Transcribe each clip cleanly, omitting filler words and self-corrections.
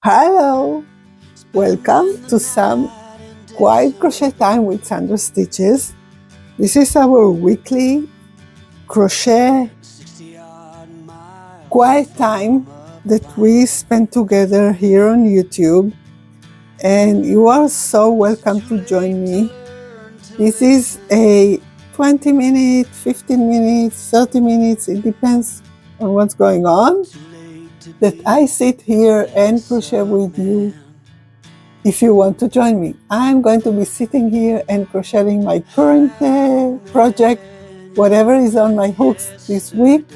Hello! Welcome to some quiet crochet time with Sandra Stitches. This is our weekly crochet quiet time that we spend together here on YouTube. And you are so welcome to join me. This is a 20 minutes, 15 minutes, 30 minutes, it depends on what's going on, that I sit here and crochet with you. If you want to join me, I'm going to be sitting here and crocheting my current project, whatever is on my hooks this week.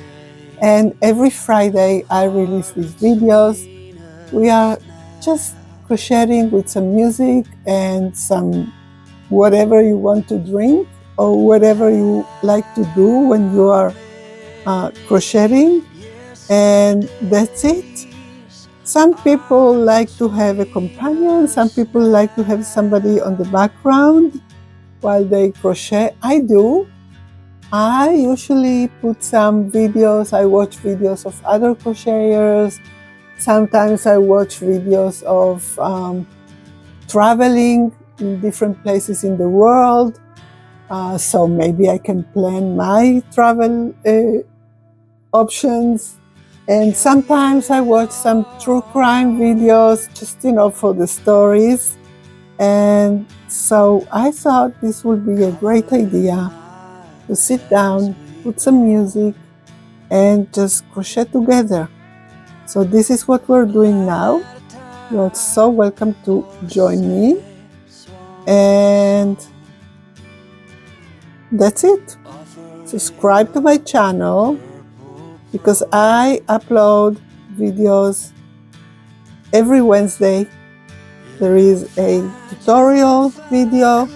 And every Friday I release these videos. We are just crocheting with some music and some whatever you want to drink or whatever you like to do when you are crocheting. And that's it. Some people like to have a companion, some people like to have somebody on the background while they crochet. I do. I usually put some videos, I watch videos of other crocheters. Sometimes I watch videos of traveling in different places in the world. So maybe I can plan my travel options. And sometimes I watch some true crime videos just, for the stories. And so I thought this would be a great idea to sit down, put some music, and just crochet together. So this is what we're doing now. You're so welcome to join me. And that's it. Subscribe to my channel, because I upload videos every Wednesday. There is a tutorial video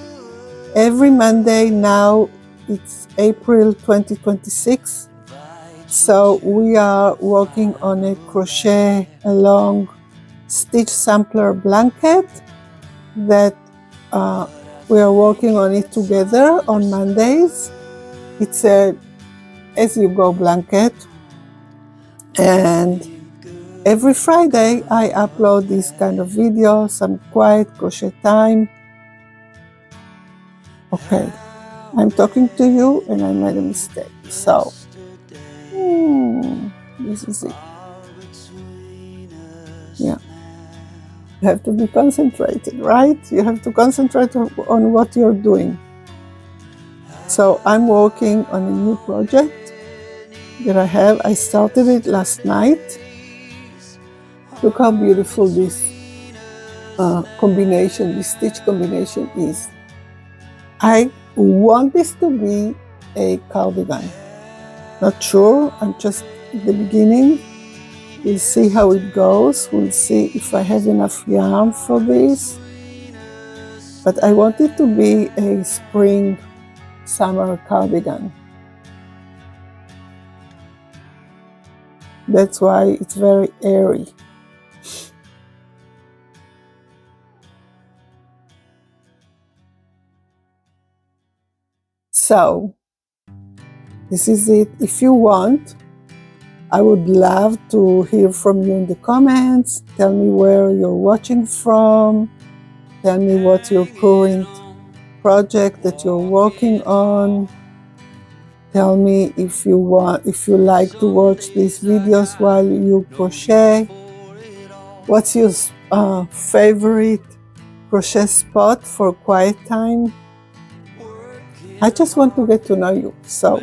every Monday. Now it's April 2026. So we are working on a crochet along stitch sampler blanket that we are working on it together on Mondays. It's a as-you-go blanket. And every Friday I upload this kind of video, some quiet crochet time. Okay, I'm talking to you and I made a mistake. So, this is it. Yeah. You have to be concentrated, right? You have to concentrate on what you're doing. So I'm working on a new project that I have. I started it last night. Look how beautiful this combination, this stitch combination is. I want this to be a cardigan. Not sure, I'm just at the beginning. We'll see how it goes. We'll see if I have enough yarn for this. But I want it to be a spring, summer cardigan. That's why it's very airy. So, this is it. If you want, I would love to hear from you in the comments. Tell me where you're watching from. Tell me what's your current project that you're working on. Tell me if you like to watch these videos while you crochet. What's your favorite crochet spot for quiet time? I just want to get to know you. So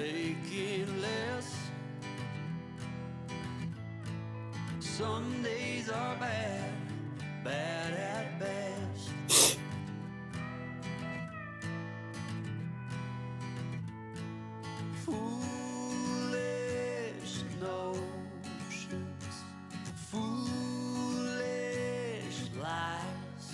some days are bad, bad at best. Foolish notions, foolish lies.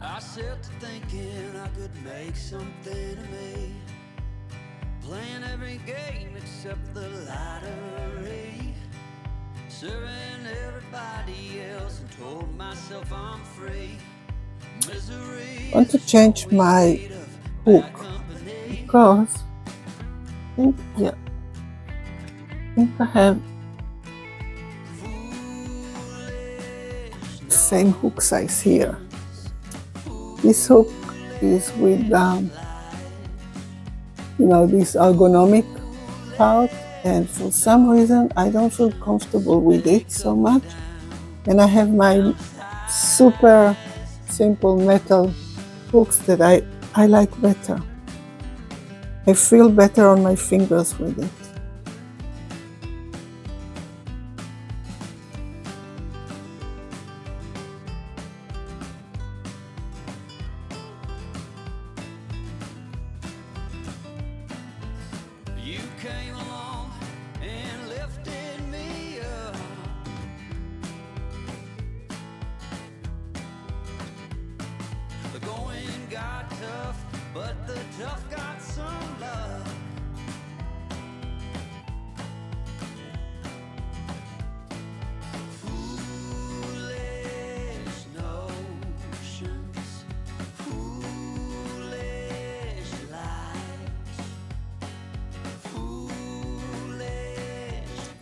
I set to thinking I could make something of me, playing every game except the lottery, serving everybody else and told myself I'm free. Misery. I want to change my hook because think I have the same hook size here. This hook is with this ergonomic part, and for some reason I don't feel comfortable with it so much, and I have my super simple metal hooks that I like better. I feel better on my fingers with it. You came along and lifted me up. The going got tough, but the tough got some love. Foolish notions, foolish lies.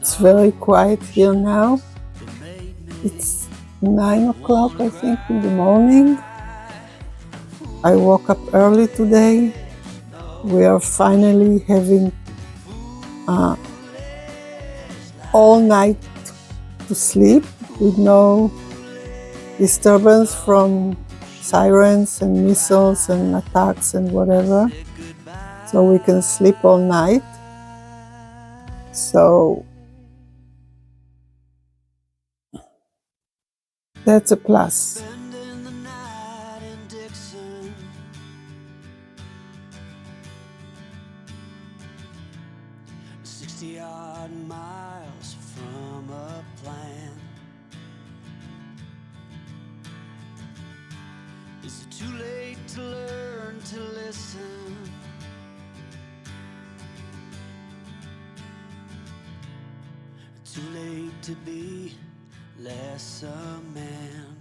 It's very quiet here now. It's 9 o'clock, I think, in the morning. I woke up early today. We are finally having all night to sleep with no disturbance from sirens and missiles and attacks and whatever. So we can sleep all night. So that's a plus. Spending the night in Dixon, 60-odd miles from a plan. Is it too late to learn to listen? Too late to be less a man.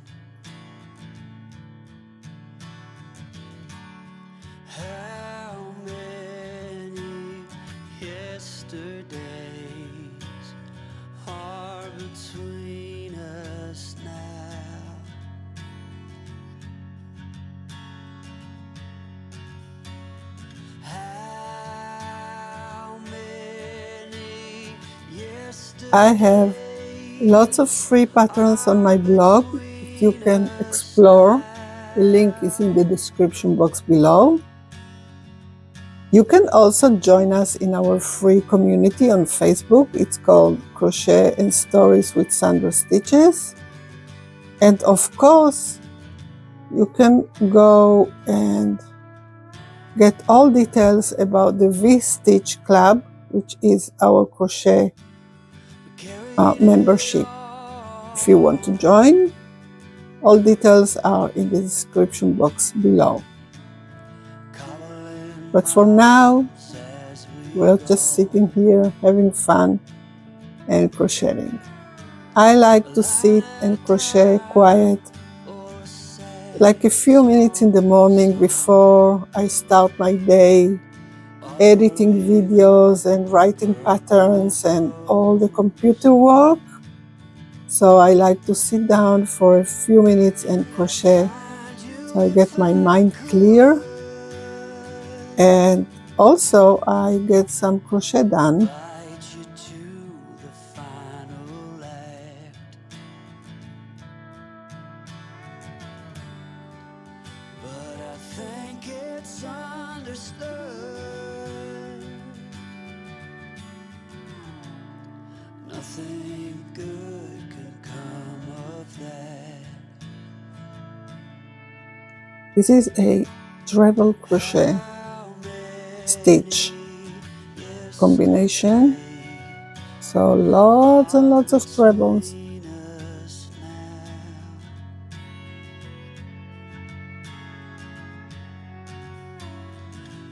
How many yesterdays are between us now? How many yesterdays? I have lots of free patterns on my blog that you can explore. The link is in the description box below. You can also join us in our free community on Facebook. It's called Crochet and Stories with Sandra Stitches. And of course, you can go and get all details about the V-Stitch Club, which is our crochet membership. If you want to join, all details are in the description box below. But for now, we're just sitting here having fun and crocheting. I like to sit and crochet quiet, like a few minutes in the morning before I start my day, editing videos and writing patterns and all the computer work. So I like to sit down for a few minutes and crochet, so I get my mind clear, and also I get some crochet done. But I think it's understood. Nothing good can come of that. This is a treble crochet stitch combination, so lots and lots of trebles.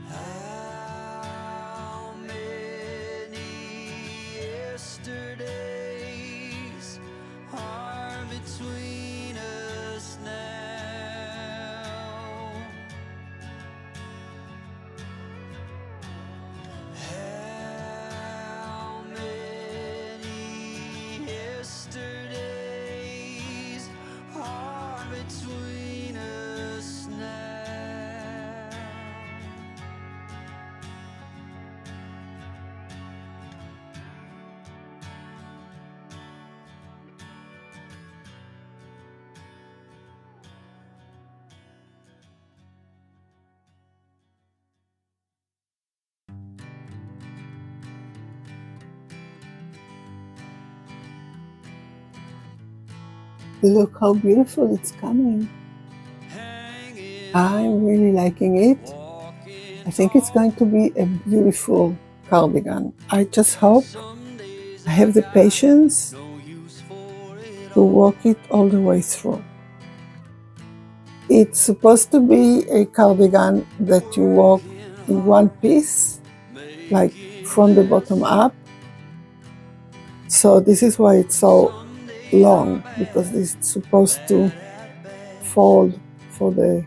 How many yesterdays are between us now? How many Look how beautiful it's coming. I'm really liking it. I think it's going to be a beautiful cardigan. I just hope I have the patience to walk it all the way through. It's supposed to be a cardigan that you walk in one piece, like from the bottom up. So this is why it's so long, because it's supposed to fold for the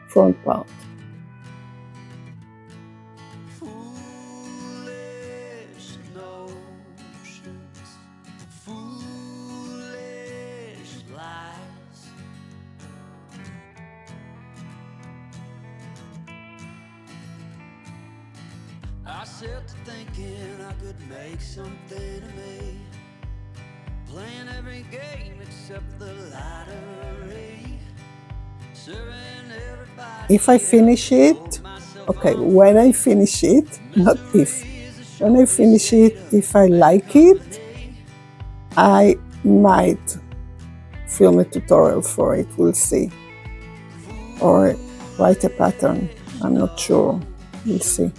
front part. Foolish notions, foolish lies. I set to thinking I could make something of me, playing every game except the lottery, serving everybody. If I finish it, okay, when I finish it, not if, when I finish it, if I like it, I might film a tutorial for it, we'll see. Or write a pattern, I'm not sure, we'll see.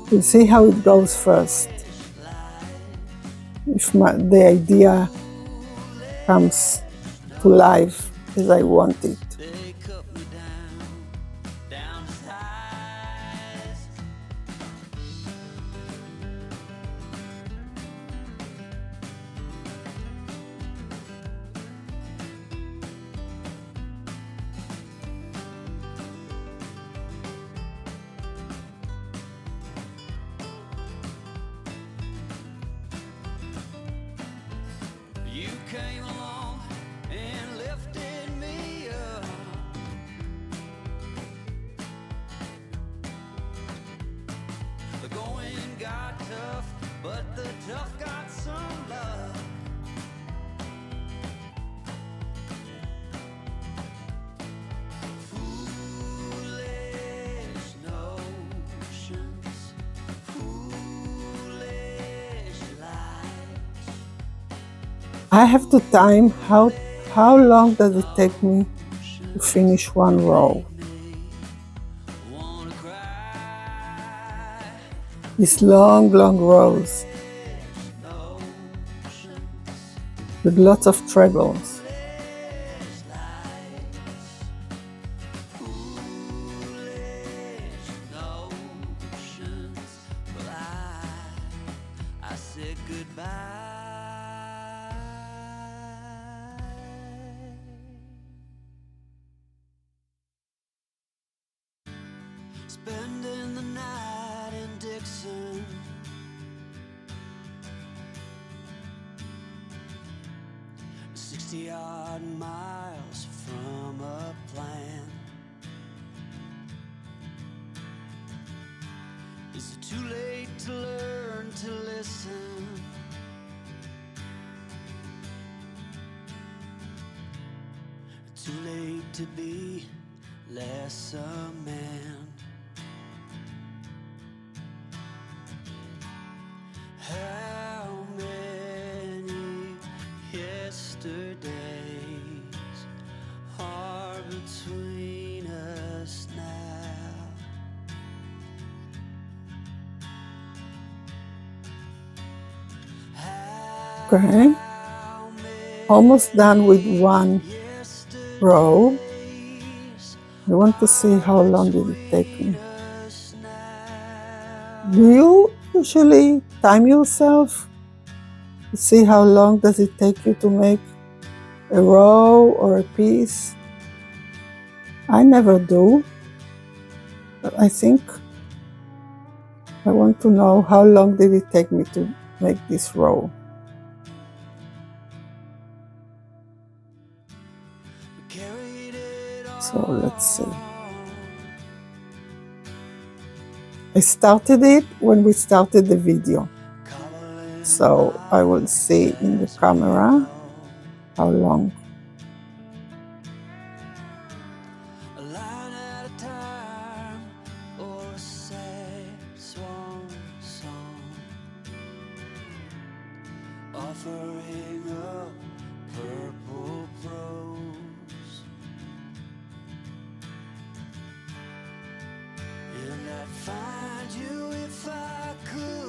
We'll see how it goes first. If the idea comes to life as I want it. They cut me down to size. You came along and lifted me up. The going got tough, but the tough got some love. Foolish notions, foolish lies. I have to time how long does it take me to finish one row. Wanna cry. These long rows with lots of trebles. Notions, well, I said goodbye. Spending the night in Dixon, 60-odd miles from a plan. Is it too late to learn to listen? Too late to be less a man? How many yesterdays are between us now? Okay, almost done with one row. I want to see how long did it take me. Do you usually time yourself to see how long does it take you to make a row or a piece? I never do, but I think I want to know how long did it take me to make this row. So let's see. I started it when we started the video, so I will see in the camera how long. A line at a time, or a sad swan song, offering up purple prose, and I'd find you if I could.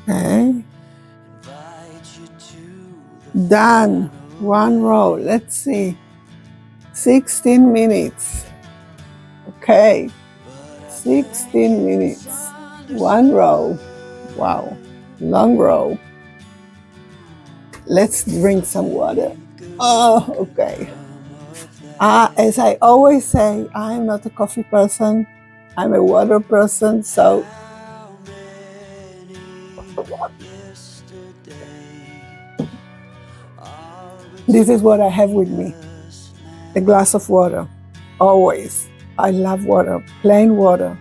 Okay. Invite you to Done. One row. Let's see. 16 minutes. Okay. 16 minutes. One row. Wow. Long row. Let's drink some water. Oh, okay. As I always say, I'm not a coffee person. I'm a water person. So this is what I have with me. A glass of water. Always. I love water. Plain water.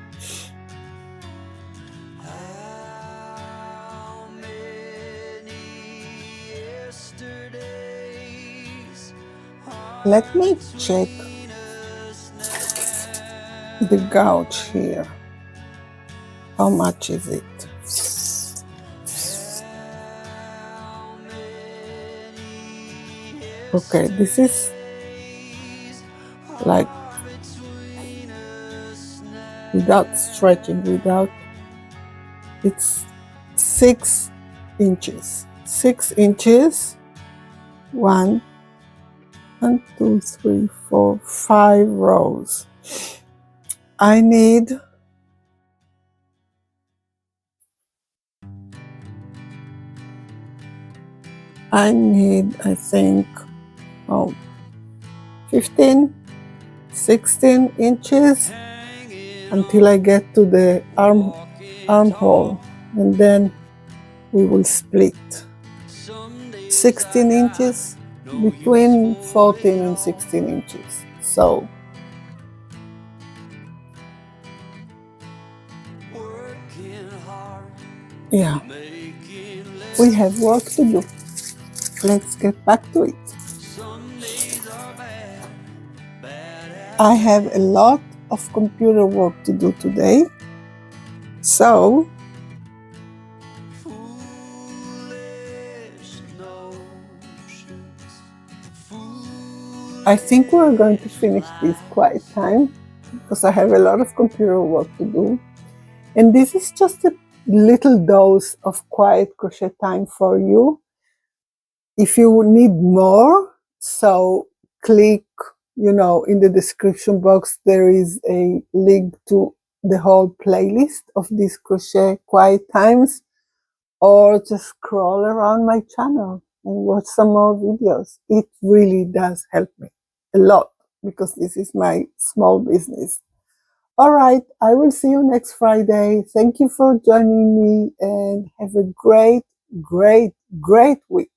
Let me check the gouge here. How much is it? Okay, this is like without stretching, it's 6 inches. 6 inches. 1, 2, 3, 4, 5 rows. I need I think 15, 16 inches until I get to the armhole, and then we will split. 16 inches, between 14 and 16 inches. So yeah, we have work to do. Let's get back to it. I have a lot of computer work to do today, so I think we're going to finish this quiet time because I have a lot of computer work to do. And this is just a little dose of quiet crochet time for you. If you need more, so click, in the description box, there is a link to the whole playlist of these crochet quiet times, or just scroll around my channel and watch some more videos. It really does help me a lot because this is my small business. All right, I will see you next Friday. Thank you for joining me and have a great, great, great week.